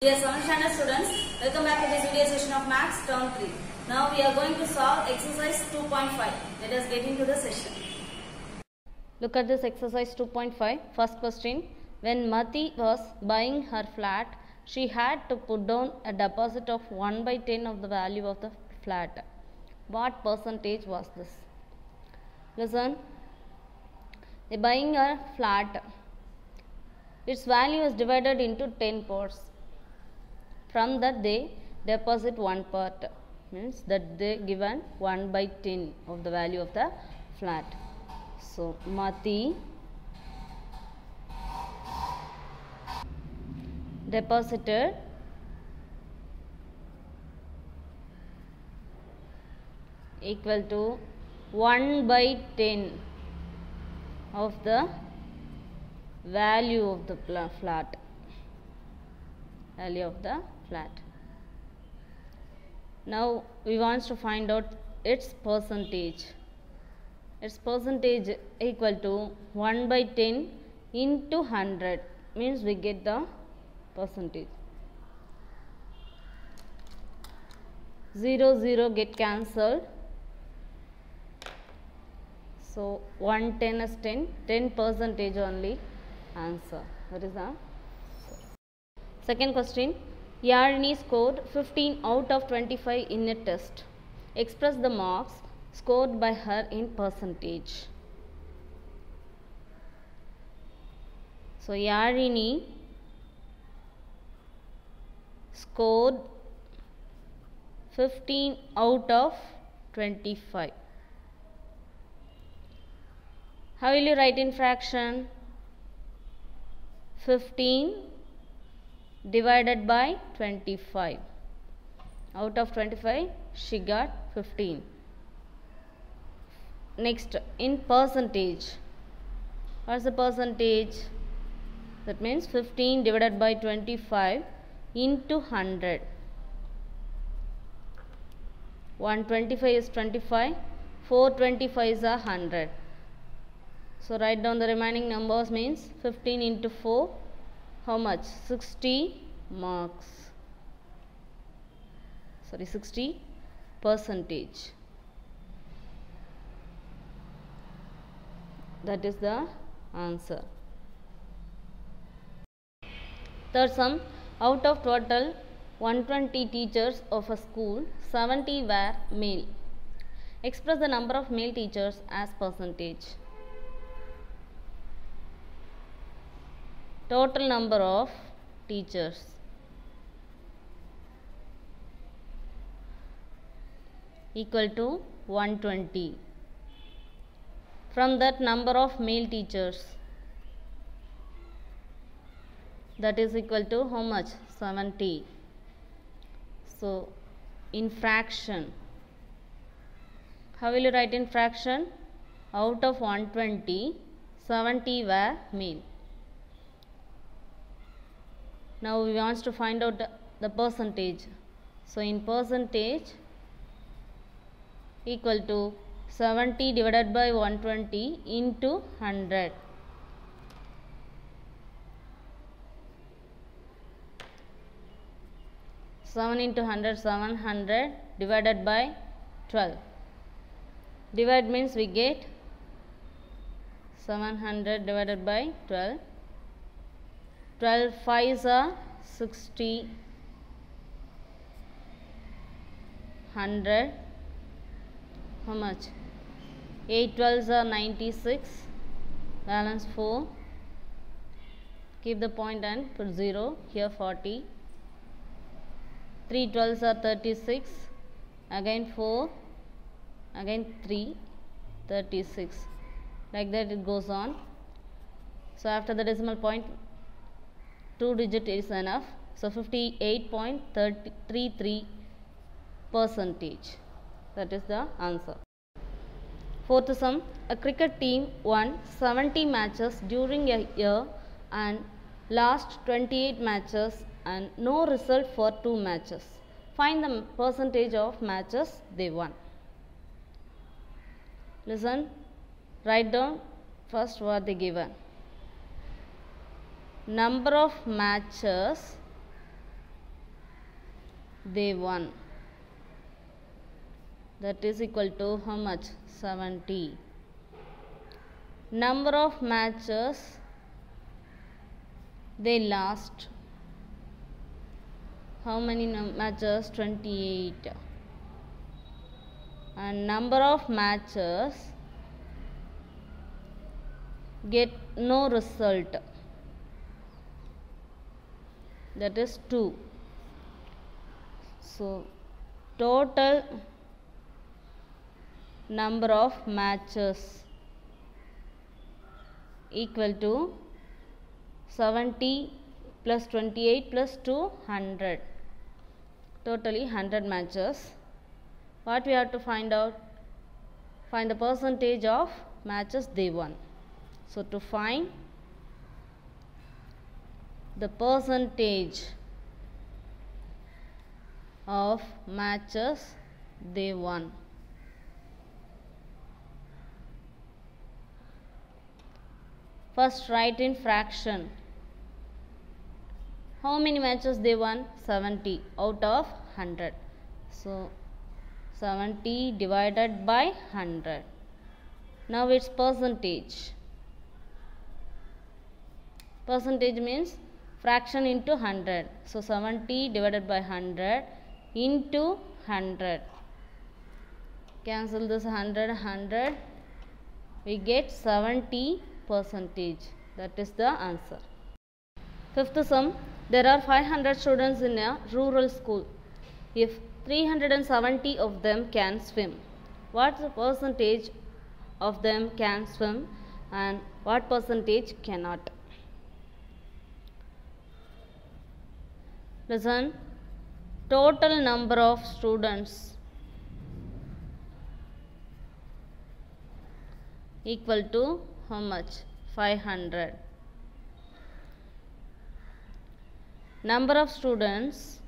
Dear 7th standard students, welcome back to this video session of Maths Term 3. Now we are going to solve exercise 2.5. Let us get into the session. Look at this exercise 2.5. First question. When Mati was buying her flat, she had to put down a deposit of 1/10 of the value of the flat. What percentage was this? Listen. They buying a flat. Its value is divided into 10 parts. From that they deposit one part, means that they given 1/10 of the value of the flat. So Mati deposited equal to 1/10 of the value of the flat. Value of the flat. Now we want to find out its percentage. Its percentage equal to 1/10 into 100 means we get the percentage. 0 0 get cancelled. So 110 is 10% only answer. That is the second question. Yarini scored 15 out of 25 in a test. Express the marks scored by her in percentage. So Yarini scored 15 out of 25. How will you write in fraction? 15 divided by 25. Out of 25 she got 15. Next, in percentage. What is the percentage? That means 15 divided by 25 into 100. 125 is 25. 425 is 100. So write down the remaining numbers, means 15 into 4. How much? 60 marks. Sorry, 60%. That is the answer. Third sum. Out of total 120 teachers of a school, 70 were male. Express the number of male teachers as percentage. Total number of teachers equal to 120. From that number of male teachers, that is equal to how much? 70. So in fraction, how will you write in fraction? Out of 120, 70 were male. Now we want to find out the percentage. So in percentage equal to 70 divided by 120 into 100. Seven into 100, 700 divided by 12. Divide means we get 700 divided by 12. 12 5s are 60, 100, how much? 8 12s are 96, balance 4, keep the point and put 0, here 40, 3 12s are 36, again 4, again 3, 36, like that it goes on. So after the decimal point, 2 digit is enough. So 58.33%. That is the answer. Fourth sum. A cricket team won 70 matches during a year and lost 28 matches and no result for 2 matches. Find the percentage of matches they won. Listen. Write down first what they given. Number of matches they won. That is equal to how much? 70. Number of matches they lost. How many matches? 28. And number of matches get no result. That is 2. So total number of matches equal to 70 plus 28 plus 200. Totally 100 matches. What we have to find out? Find the percentage of matches they won. So to find the percentage of matches they won, first write in fraction. How many matches they won? 70 out of 100. So 70 divided by 100. Now its percentage. Percentage means fraction into 100. So 70 divided by 100 into 100. Cancel this 100. We get 70%. That is the answer. Fifth sum. There are 500 students in a rural school. If 370 of them can swim, what percentage of them can swim and what percentage cannot? Listen. Total number of students equal to how much? 500. Number of students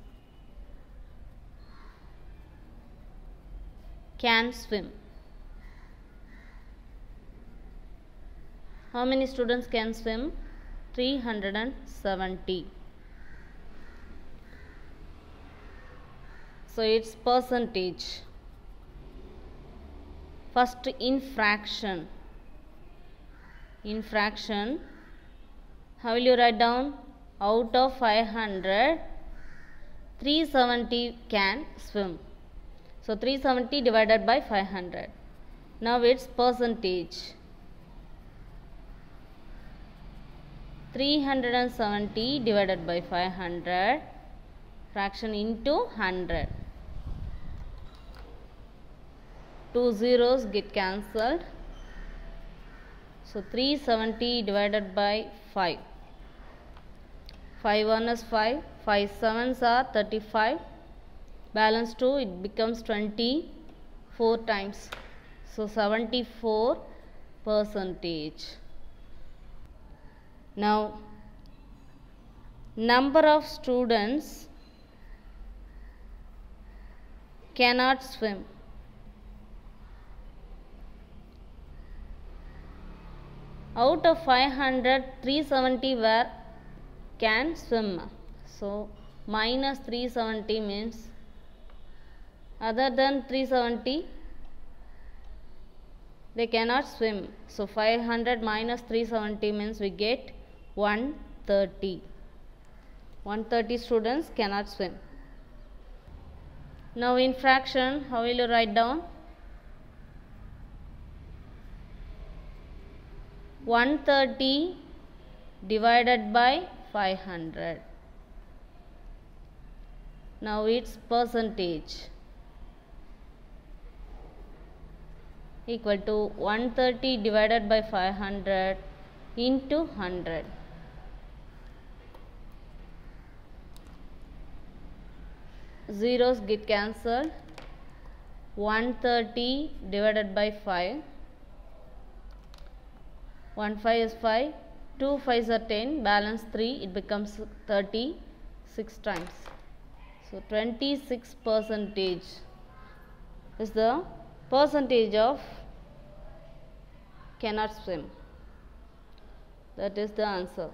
can swim. How many students can swim? 370. So its percentage. First in fraction. In fraction, how will you write down? Out of 500, 370 can swim. So 370 divided by 500. Now its percentage. 370 divided by 500, fraction into 100. 2 zeros get cancelled. So 370 divided by 5. 5 1 is 5. 5 7s are 35. Balance 2, it becomes 24 times. So 74%. Now, number of students cannot swim. Out of 500, 370 were can swim. So minus 370 means other than 370 they cannot swim. So 500 minus 370 means we get 130. 130 students cannot swim. Now in fraction, how will you write down? 130 divided by 500. Now its percentage equal to 130 divided by 500 into 100. Zeros get cancelled. 130 divided by 5. 1 5 is 5. 2 5s are 10. Balance 3. It becomes 36 times. So 26% is the percentage of cannot swim. That is the answer.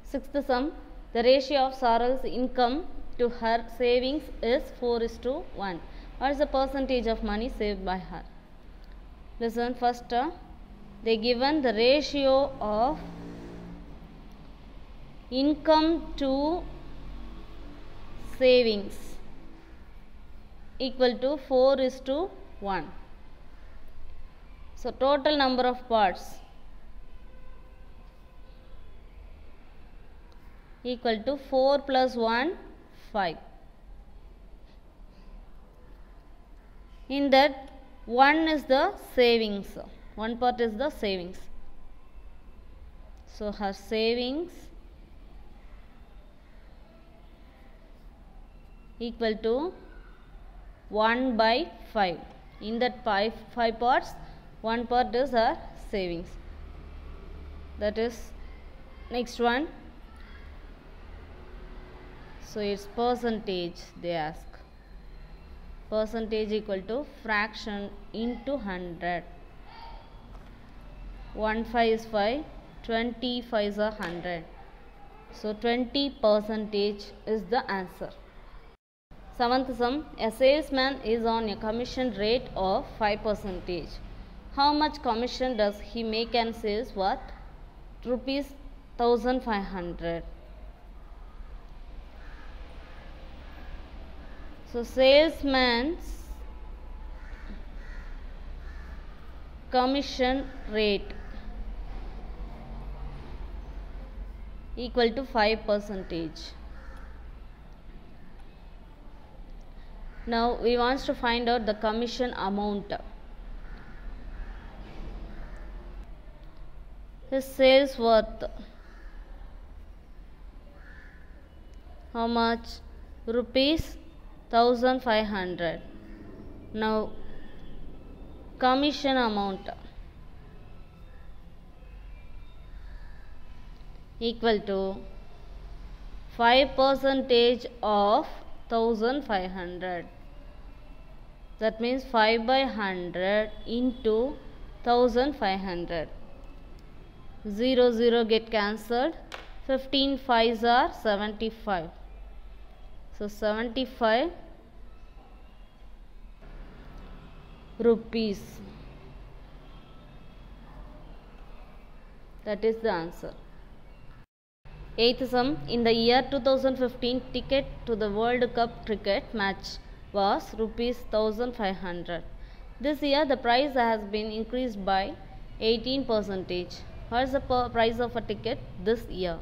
Sixth sum. The ratio of Saral's income to her savings is 4:1. What is the percentage of money saved by her? Listen first. They given the ratio of income to savings equal to 4:1. So total number of parts equal to 4 plus 1, 5. In that, 1 is the savings. One part is the savings. So her savings equal to 1 by 5. In that 5 parts, one part is her savings. That is next one. So its percentage they ask. Percentage equal to fraction into 100. 1 5 is 5, 20 5s are 100. So 20% is the answer. Seventh sum, a salesman is on a commission rate of 5%. How much commission does he make on sales worth rupees 1500? So salesman's commission rate equal to 5%. Now we want to find out the commission amount. His sales worth how much? Rupees 1500. Now commission amount equal to 5% of 1500. That means 5 by 100 into 1500. 0 0 get cancelled. 15 5s are 75. So 75 rupees. That is the answer. Eighth sum, in the year 2015, ticket to the World Cup cricket match was rupees 1500. This year the price has been increased by 18%. What is the price of a ticket this year?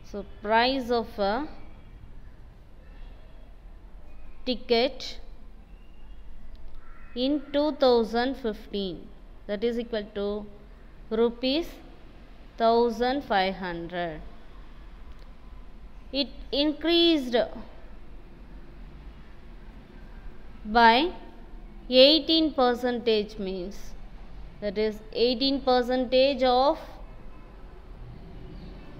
So price of a ticket in 2015, that is equal to rupees 1500. It increased by 18%, means that is 18% of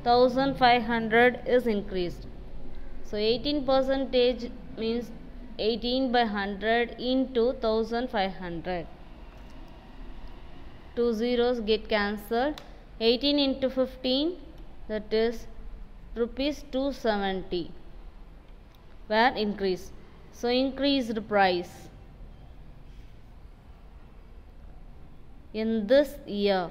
1500 is increased. So 18% means 18 by 100 into 1500. 2 zeros get cancelled. 18 into 15, that is rupees 270 were increased. So increased price in this year,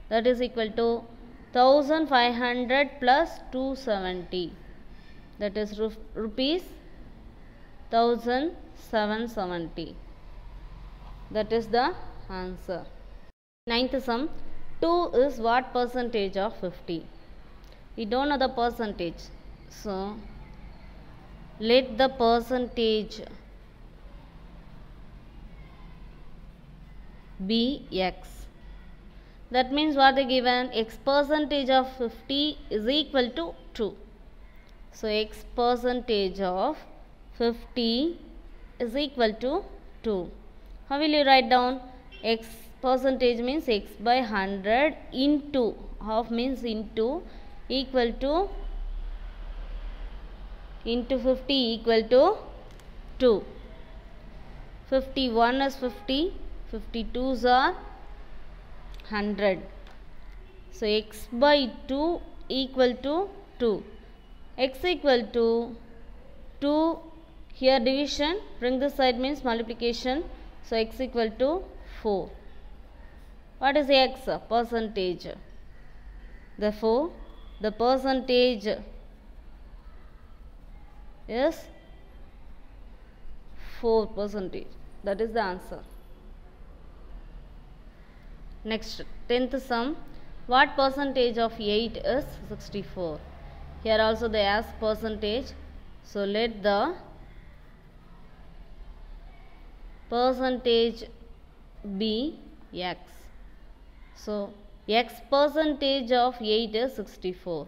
that is equal to 1500 plus 270, that is rupees 1770. That is the answer. Ninth sum, 2 is what percentage of 50? We don't know the percentage, so let the percentage be x. That means what they given? X percentage of 50 is equal to 2. So x percentage of 50 is equal to 2. How will you write down? X percentage means x by 100 into, half means into, equal to, into 50 equal to 2. 51 is 50, 52s are 100. So x by 2 equal to 2. X equal to 2. Here division, bring this side means multiplication. So x equal to 4. What is x? Percentage. Therefore, the percentage is 4%. That is the answer. Next, 10th sum. What percentage of 8 is 64? Here also they ask percentage. So let the percentage be x. So x percentage of 8 is 64.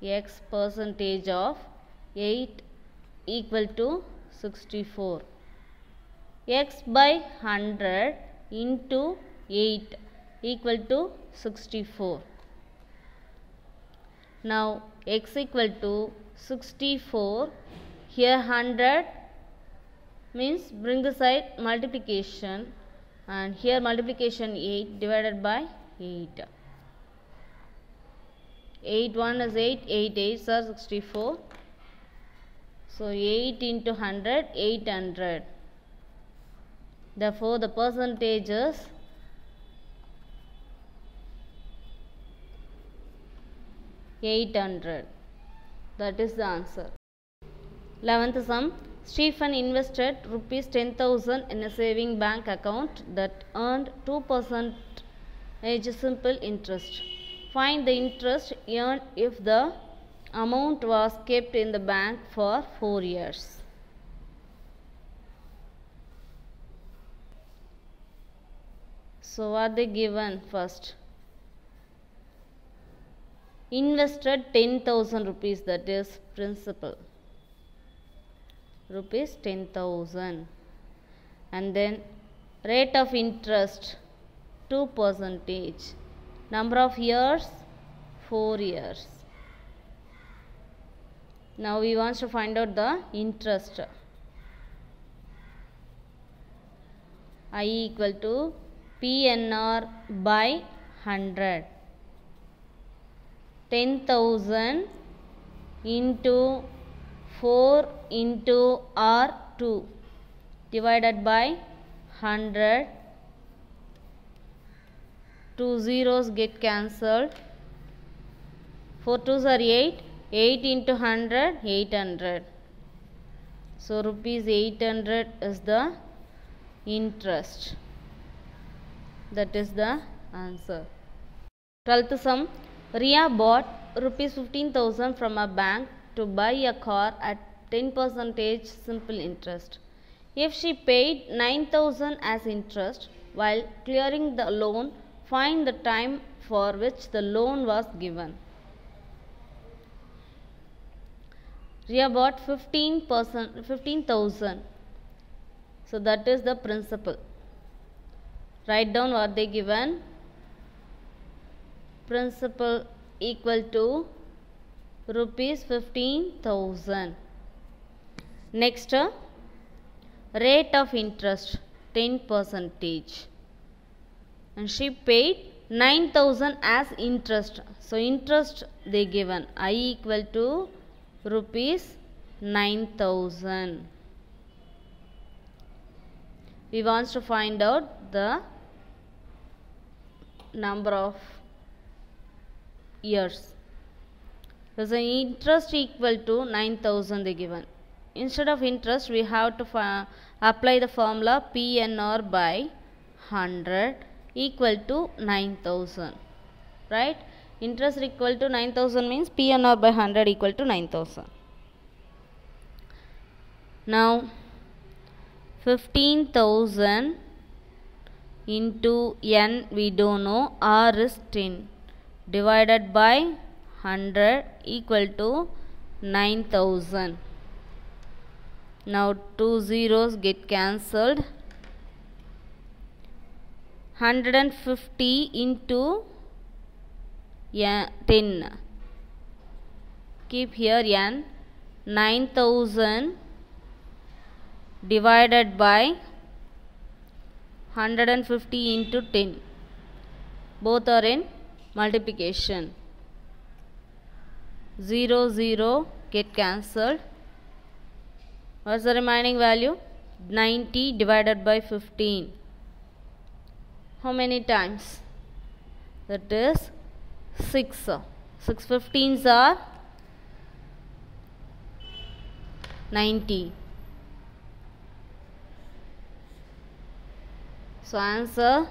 X percentage of 8 equal to 64. X by 100 into 8 equal to 64. Now x equal to 64. Here 100 means bring the side multiplication, and here multiplication 8 divided by 8. 8 1 is 8, 8 8s are 64. So 8 into 100, 800. Therefore, the percentage is 800. That is the answer. 11th sum. Stephen invested rupees 10,000 in a saving bank account that earned 2% simple interest. Find the interest earned if the amount was kept in the bank for 4 years. So what they given first? Invested 10,000 rupees, that is principal. Rupees 10,000, and then rate of interest 2%. Number of years 4 years. Now we want to find out the interest. I equal to PNR by 100. 10,000 into 4 into R2 divided by 100. 2 zeros get cancelled. 4 2s are 8. 8 into 100, 800. So rupees 800 is the interest. That is the answer. 12th sum. Ria bought rupees 15,000 from a bank to buy a car at 10% simple interest. If she paid 9,000 as interest while clearing the loan, find the time for which the loan was given. Ria bought 15,000. So that is the principal. Write down what they given. Principal equal to rupees 15,000. Next, rate of interest 10%. And she paid 9,000 as interest. So interest they given. I equal to rupees 9,000. We want to find out the number of years. So the interest equal to 9,000 they given. Instead of interest, we have to apply the formula PNR by 100 equal to 9,000. Right? Interest equal to 9,000 means PNR by 100 equal to 9,000. Now 15,000 into n we don't know, r is 10, divided by 100 equal to 9,000. Now 2 zeros get cancelled. 150 into 10. Keep here n. 9,000 divided by 150 into 10. Both are in multiplication. 0, 0 get cancelled. What's the remaining value? 90 divided by 15. How many times? That is 6. 6 15s are 90. So answer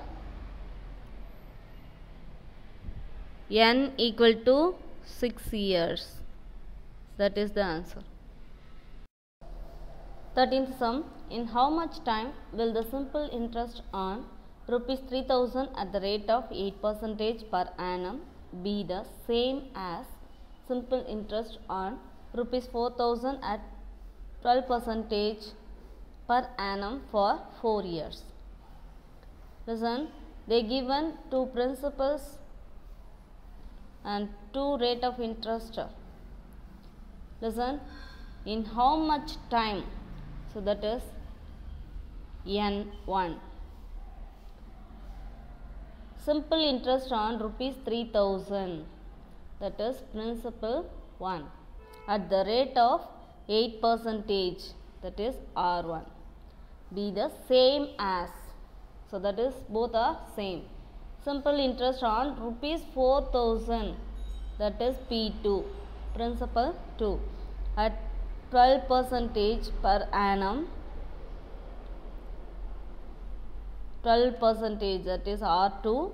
n equal to 6 years. That is the answer. 13th sum. In how much time will the simple interest on rupees 3000 at the rate of 8% per annum be the same as simple interest on rupees 4000 at 12% per annum for 4 years? Listen, they given two principles and two rate of interest. Listen, in how much time? So that is N1. Simple interest on rupees 3000, that is principal 1, at the rate of 8%, that is R1, be the same as. So that is both are same. Simple interest on rupees 4000, that is P2, principal 2, at 12% per annum, 12%, that is R2,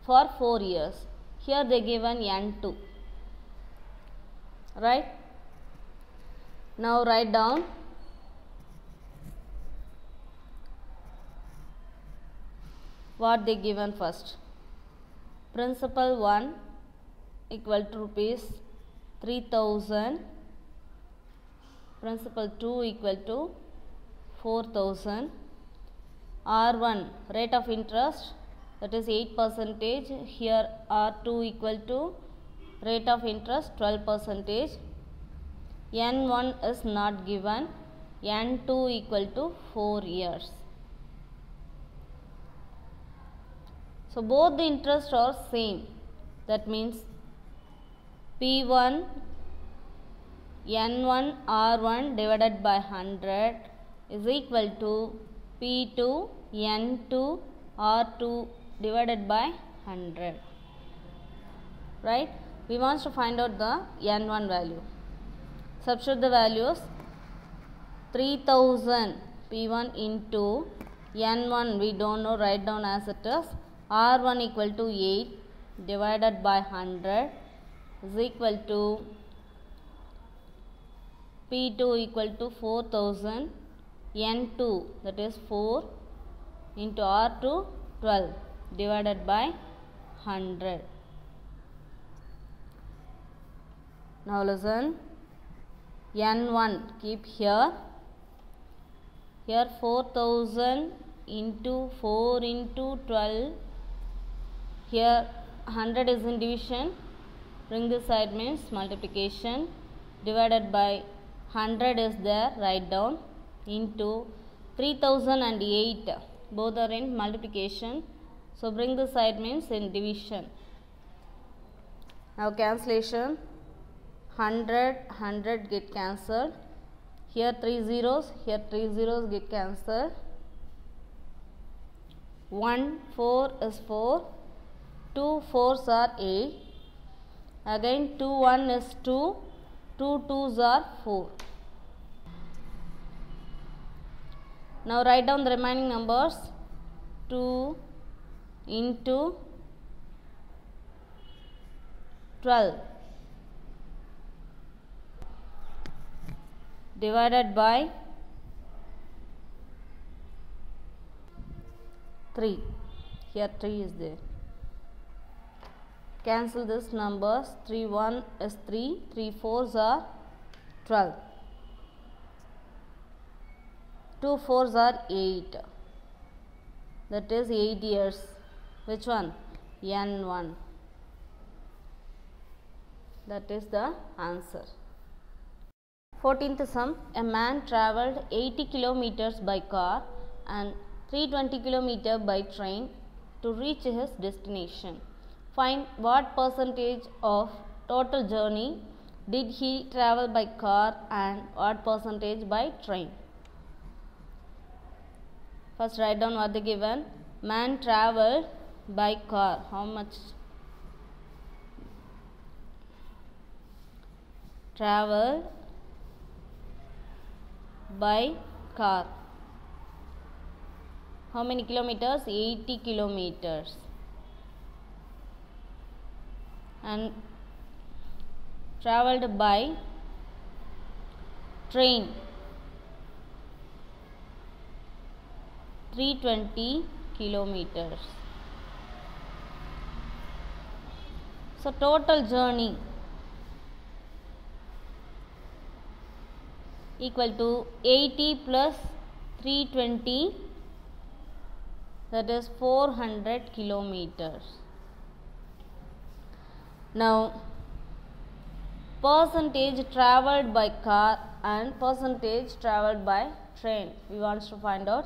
for 4 years. Here they given N2. Right? Now write down what they given first. Principal 1 equal to rupees 3000. Principal 2 equal to 4000. R1 rate of interest, that is 8%. Here R2 equal to rate of interest 12%. N1 is not given. N2 equal to 4 years. So both the interests are same. That means P1 N1 R1 divided by 100 is equal to P2 N2 R2 divided by 100. Right? We want to find out the N1 value. Substitute the values. 3000 P1 into N1 we don't know, write down as it is. R1 equal to 8 divided by 100 is equal to P2 equal to 4000, N2 that is 4 into R2 12 divided by 100. Now listen, N1 keep here. Here 4000 into 4 into 12. Here 100 is in division. Bring this side means multiplication. Divided by 100 is there. Write down. Into 3008. Both are in multiplication. So bring this side means in division. Now cancellation. 100 get cancelled. Here 3 zeros, here 3 zeros get cancelled. 1 4 is 4, 2 4s are 8, again 2 1 is 2, 2 2s are 4. Now write down the remaining numbers. 2 into 12 divided by 3. Here 3 is there. Cancel this numbers. 3 1 is 3, 3 4s are 12, 2 4s are 8. That is 8 years. Which one? N1. That is the answer. 14th sum. A man travelled 80 kilometers by car and 320 kilometers by train to reach his destination. Find what percentage of total journey did he travel by car and what percentage by train. First write down what they given. Man traveled by car. How much? Traveled by car. How many kilometers? 80 kilometers. And traveled by train 320 kilometers. So total journey equal to 80 plus 320, that is 400 kilometers. Now percentage traveled by car and percentage traveled by train we want to find out.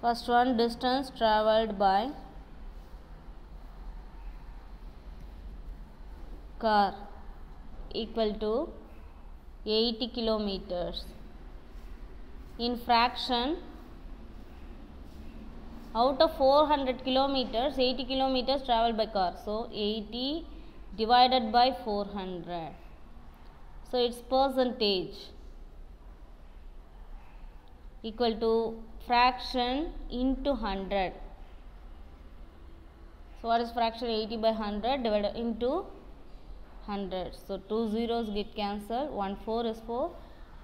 First one, distance traveled by car equal to 80 kilometers. In fraction, out of 400 kilometers, 80 kilometers traveled by car. So 80 divided by 400. So its percentage equal to fraction into 100. So what is fraction? 80 by 100 divided into 100. So 2 zeros get cancelled. 1 4 is 4.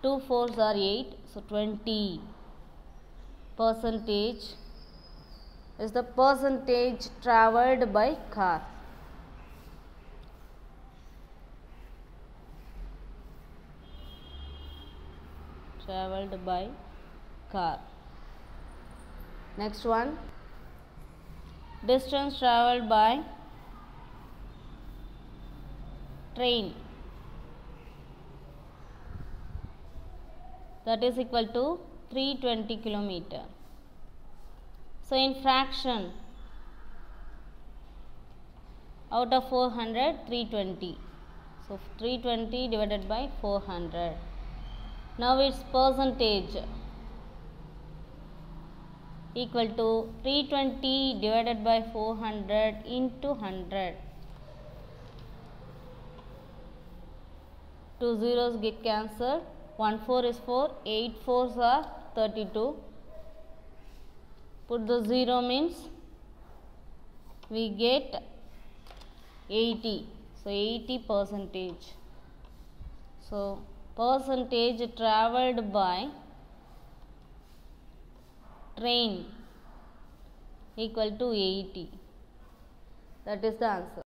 2 4s are 8. So 20 percentage is the percentage traveled by car. Traveled by car. Next one, distance traveled by train, that is equal to 320 kilometer. So in fraction, out of 400, 320. So 320 divided by 400. Now its percentage equal to 320 divided by 400 into 100. 2 zeros get cancelled. 1 4 is 4. 8 4s are 32. Put the 0 means we get 80. So 80 percentage. So percentage traveled by train equal to 80. That is the answer.